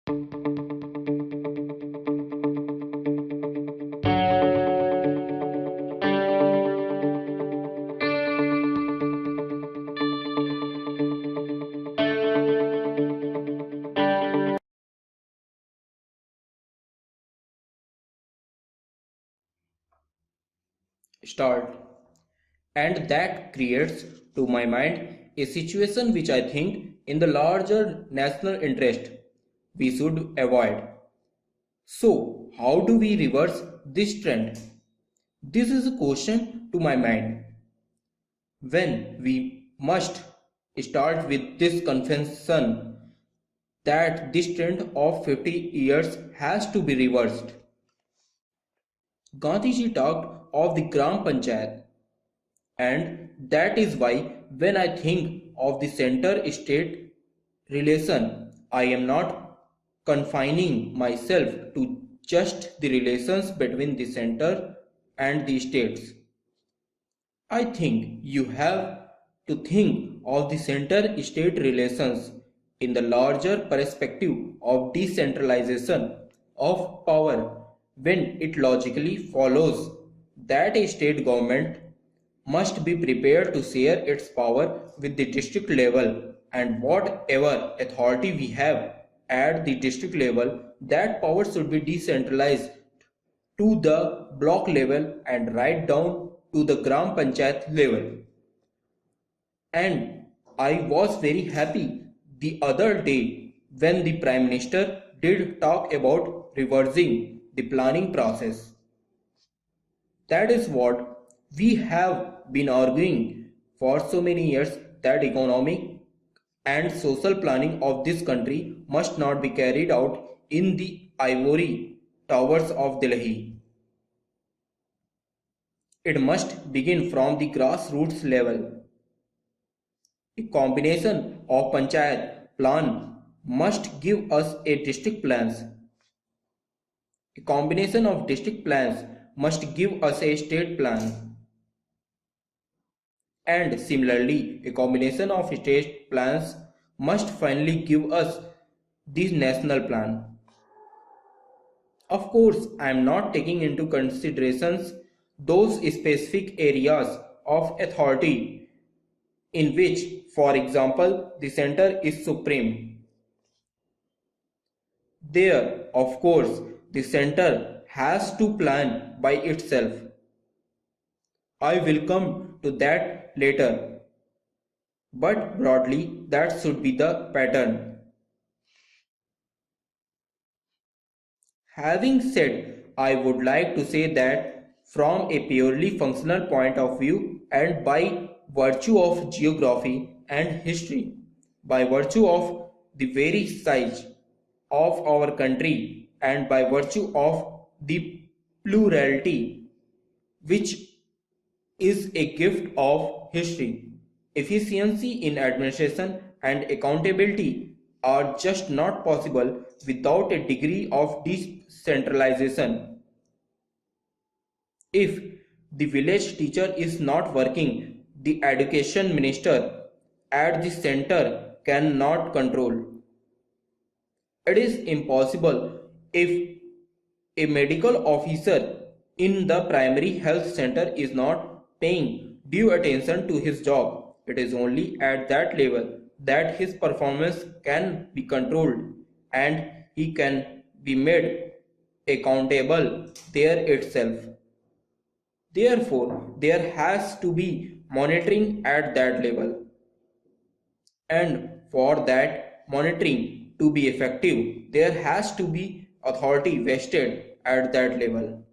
Start. And that creates, to my mind, a situation which I think, in the larger national interest, we should avoid. So, how do we reverse this trend? This is a question to my mind. When we must start with this confession that this trend of 50 years has to be reversed. Gandhiji talked of the Gram Panchayat, and that is why when I think of the center-state relation, I am not confining myself to just the relations between the center and the states. I think you have to think of the center-state relations in the larger perspective of decentralization of power, when it logically follows that a state government must be prepared to share its power with the district level, and whatever authority we have at the district level, that power should be decentralized to the block level and right down to the Gram Panchayat level. And I was very happy the other day when the Prime Minister did talk about reversing the planning process. That is what we have been arguing for so many years, that economic and social planning of this country must not be carried out in the ivory towers of Delhi. It must begin from the grassroots level. A combination of panchayat plan must give us a district plans. A combination of district plans must give us a state plan. And similarly, a combination of state plans must finally give us the national plan. Of course, I am not taking into considerations those specific areas of authority in which, for example, the center is supreme. There, of course, the center has to plan by itself. I will come to that later, but broadly that should be the pattern. Having said, I would like to say that from a purely functional point of view, and by virtue of geography and history, by virtue of the very size of our country, and by virtue of the plurality which is a gift of history, efficiency in administration and accountability are just not possible without a degree of decentralization. If the village teacher is not working, the education minister at the center cannot control. It is impossible if a medical officer in the primary health center is not paying due attention to his job. It is only at that level that his performance can be controlled and he can be made accountable there itself. Therefore, there has to be monitoring at that level. And for that monitoring to be effective, there has to be authority vested at that level.